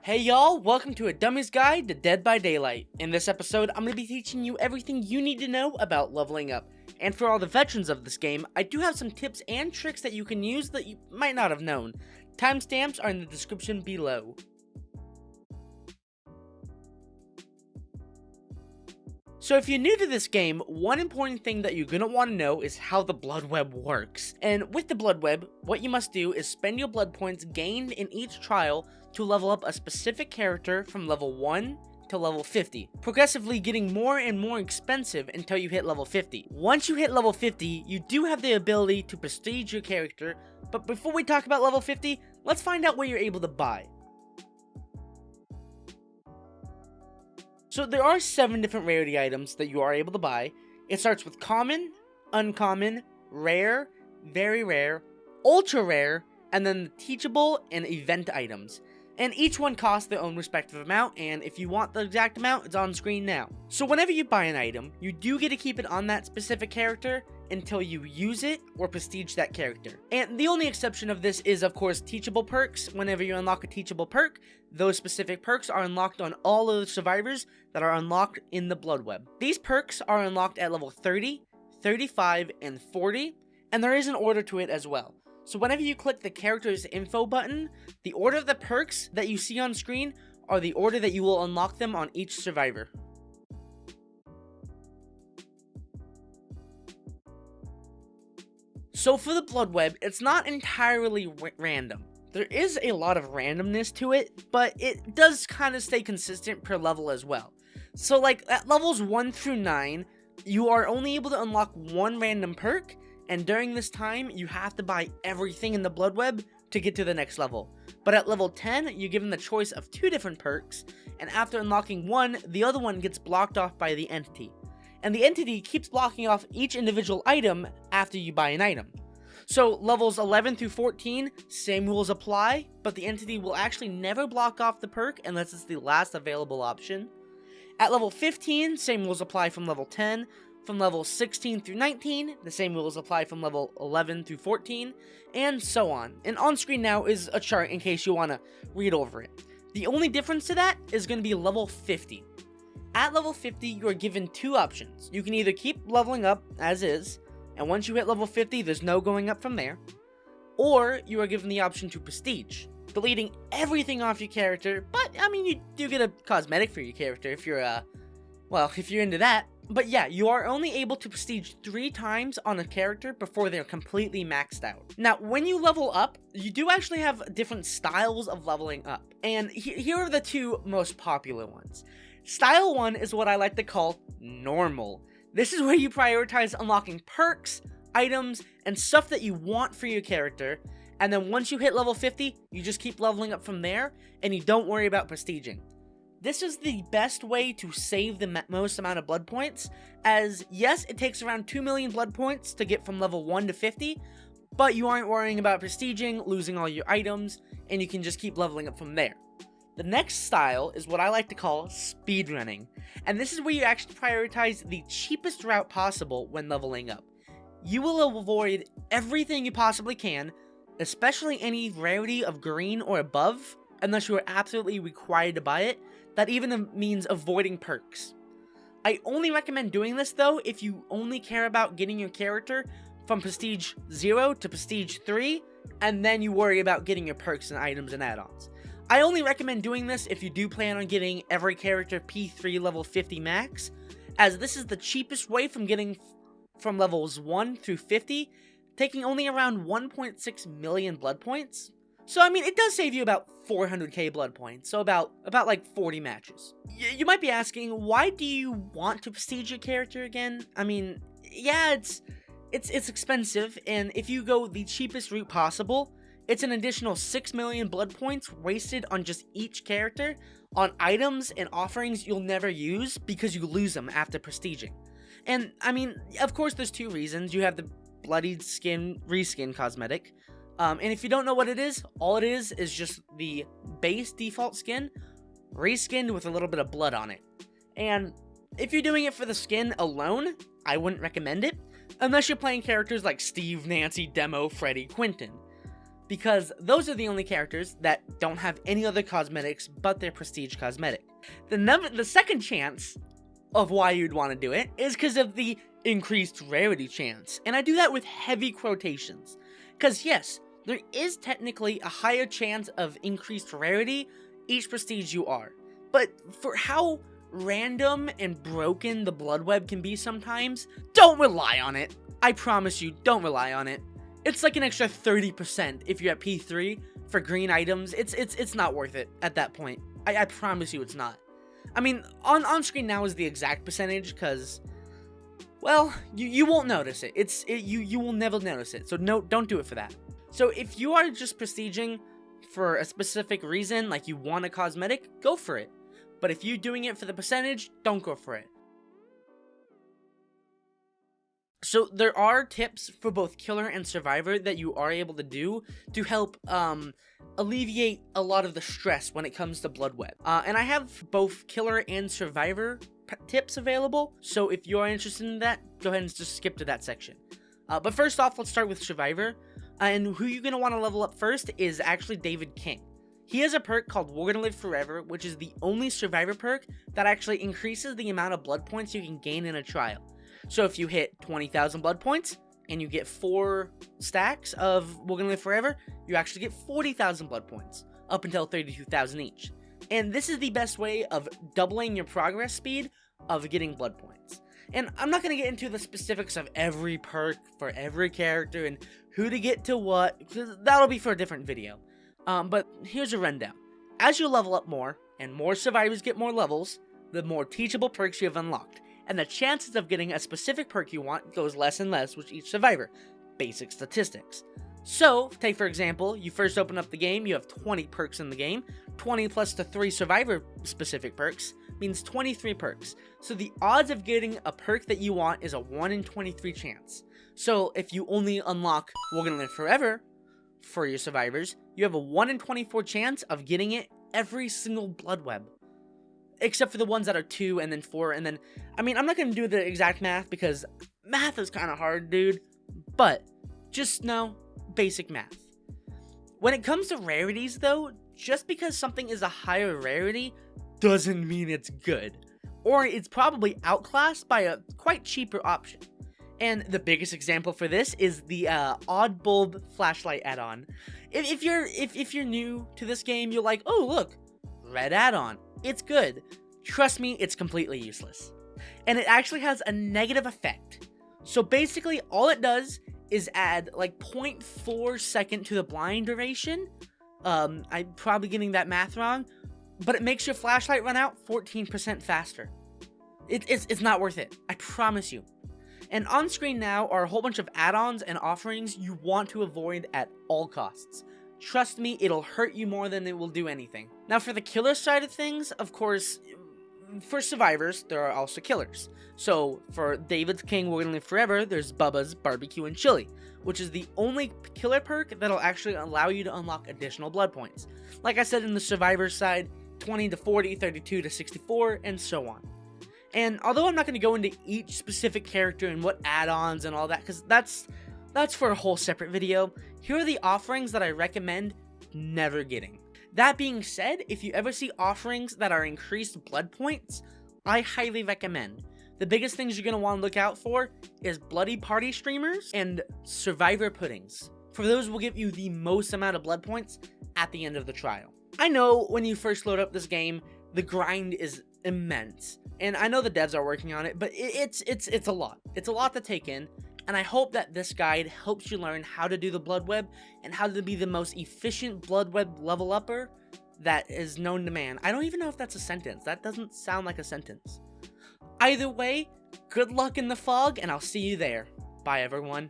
Hey y'all, welcome to a Dummy's Guide to Dead by Daylight. In this episode, I'm going to be teaching you everything you need to know about leveling up. And for all the veterans of this game, I do have some tips and tricks that you can use that you might not have known. Timestamps are in the description below. So if you're new to this game, one important thing that you're going to want to know is how the Bloodweb works. And with the Bloodweb, what you must do is spend your blood points gained in each trial to level up a specific character from level 1 to level 50, progressively getting more and more expensive until you hit level 50. Once you hit level 50, you do have the ability to prestige your character, but before we talk about level 50, let's find out what you're able to buy. So there are 7 different rarity items that you are able to buy. It starts with common, uncommon, rare, very rare, ultra rare, and then the teachable and event items. And each one costs their own respective amount, and if you want the exact amount, it's on screen now. So whenever you buy an item, you do get to keep it on that specific character until you use it or prestige that character. And the only exception of this is, of course, teachable perks. Whenever you unlock a teachable perk, those specific perks are unlocked on all of the survivors that are unlocked in the Bloodweb. These perks are unlocked at level 30, 35, and 40, and there is an order to it as well. So whenever you click the character's info button, the order of the perks that you see on screen are the order that you will unlock them on each survivor. So for the Bloodweb, it's not entirely random. There is a lot of randomness to it, but it does kind of stay consistent per level as well. So like at levels 1 through 9, you are only able to unlock one random perk, and during this time, you have to buy everything in the Bloodweb to get to the next level. But at level 10, you're given the choice of 2 different perks, and after unlocking one, the other one gets blocked off by the entity. And the entity keeps blocking off each individual item after you buy an item. So levels 11 through 14, same rules apply, but the entity will actually never block off the perk unless it's the last available option. At level 15, same rules apply from level 10. From level 16 through 19, the same rules apply from level 11 through 14, and so on. And on screen now is a chart in case you want to read over it. The only difference to that is going to be level 50. At level 50, you are given 2 options. You can either keep leveling up as is, and once you hit level 50, there's no going up from there, or you are given the option to prestige, deleting everything off your character, but I mean, you do get a cosmetic for your character if you're, if you're into that. But yeah, you are only able to prestige 3 times on a character before they're completely maxed out. Now, when you level up, you do actually have different styles of leveling up. And here are the 2 most popular ones. Style 1 is what I like to call normal. This is where you prioritize unlocking perks, items, and stuff that you want for your character. And then once you hit level 50, you just keep leveling up from there, and you don't worry about prestiging. This is the best way to save the most amount of blood points, as yes, it takes around 2 million blood points to get from level 1 to 50, but you aren't worrying about prestiging, losing all your items, and you can just keep leveling up from there. The next style is what I like to call speedrunning, and this is where you actually prioritize the cheapest route possible when leveling up. You will avoid everything you possibly can, especially any rarity of green or above, unless you are absolutely required to buy it. That even means avoiding perks. I only recommend doing this though if you only care about getting your character from prestige 0 to prestige 3, and then you worry about getting your perks and items and add-ons. I only recommend doing this if you do plan on getting every character P3 level 50 max, as this is the cheapest way from getting from levels 1 through 50, taking only around 1.6 million blood points. So, I mean, it does save you about 400k blood points, so about like 40 matches. You might be asking, why do you want to prestige your character again? I mean, yeah, it's expensive, and if you go the cheapest route possible, it's an additional 6 million blood points wasted on just each character, on items and offerings you'll never use because you lose them after prestiging. And, I mean, of course there's 2 reasons. You have the bloodied skin reskin cosmetic, and if you don't know what it is, all it is just the base default skin, reskinned with a little bit of blood on it. And if you're doing it for the skin alone, I wouldn't recommend it, unless you're playing characters like Steve, Nancy, Demo, Freddy, Quentin. because those are the only characters that don't have any other cosmetics but their prestige cosmetic. The second chance of why you'd want to do it is because of the increased rarity chance, and I do that with heavy quotations, because yes, there is technically a higher chance of increased rarity each prestige you are, but for how random and broken the Bloodweb can be sometimes, don't rely on it. I promise you, don't rely on it. It's like an extra 30% if you're at P3 for green items. It's not worth it at that point. I promise you it's not. I mean, on screen now is the exact percentage, because, well, you won't notice it. You will never notice it, so no, don't do it for that. So if you are just prestiging for a specific reason, like you want a cosmetic, go for it. But if you're doing it for the percentage, don't go for it. So there are tips for both Killer and Survivor that you are able to do to help alleviate a lot of the stress when it comes to Bloodweb. And I have both Killer and Survivor tips available, so if you're interested in that, go ahead and just skip to that section. But first off, let's start with Survivor. And who you're going to want to level up first is actually David King. He has a perk called We're Gonna Live Forever, which is the only Survivor perk that actually increases the amount of blood points you can gain in a trial. So if you hit 20,000 blood points, and you get 4 stacks of We're Gonna Live Forever, you actually get 40,000 blood points, up until 32,000 each. And this is the best way of doubling your progress speed of getting blood points. And I'm not going to get into the specifics of every perk for every character and who to get to what, because that'll be for a different video. But here's a rundown. As you level up more, and more survivors get more levels, the more teachable perks you have unlocked, and the chances of getting a specific perk you want goes less and less with each survivor. Basic statistics. So, take for example, you first open up the game, you have 20 perks in the game, 20 plus the 3 survivor specific perks means 23 perks. So the odds of getting a perk that you want is a 1 in 23 chance. So if you only unlock We're Gonna Live Forever for your survivors, you have a 1 in 24 chance of getting it every single Bloodweb. Except for the ones that are 2 and then 4 and then... I mean, I'm not going to do the exact math because math is kind of hard, dude. But just know basic math. When it comes to rarities, though, just because something is a higher rarity doesn't mean it's good. Or it's probably outclassed by a quite cheaper option. And the biggest example for this is the Odd Bulb Flashlight add-on. If you're new to this game, you're like, oh look, red add-on. It's good. Trust me, it's completely useless. And it actually has a negative effect. So basically, all it does is add like 0.4 second to the blind duration. I'm probably getting that math wrong, but it makes your flashlight run out 14% faster. It's not worth it. I promise you. And on screen now are a whole bunch of add-ons and offerings you want to avoid at all costs. Trust me, it'll hurt you more than it will do anything. Now for the killer side of things, of course, for survivors, there are also killers. So for David King, We're Gonna Live Forever, there's Bubba's Barbecue and Chili, which is the only killer perk that'll actually allow you to unlock additional blood points. Like I said in the survivor side, 20 to 40, 32 to 64, and so on. And although I'm not going to go into each specific character and what add-ons and all that, because that's for a whole separate video, here are the offerings that I recommend never getting. That being said, if you ever see offerings that are increased blood points, I highly recommend. The biggest things you're going to want to look out for is Bloody Party Streamers and Survivor Puddings. For those will give you the most amount of blood points at the end of the trial. I know when you first load up this game, the grind is immense. And I know the devs are working on it, but it's a lot. It's a lot to take in, and I hope that this guide helps you learn how to do the Bloodweb and how to be the most efficient Bloodweb level upper that is known to man. I don't even know if that's a sentence. That doesn't sound like a sentence. Either way, good luck in the fog, and I'll see you there. Bye, everyone.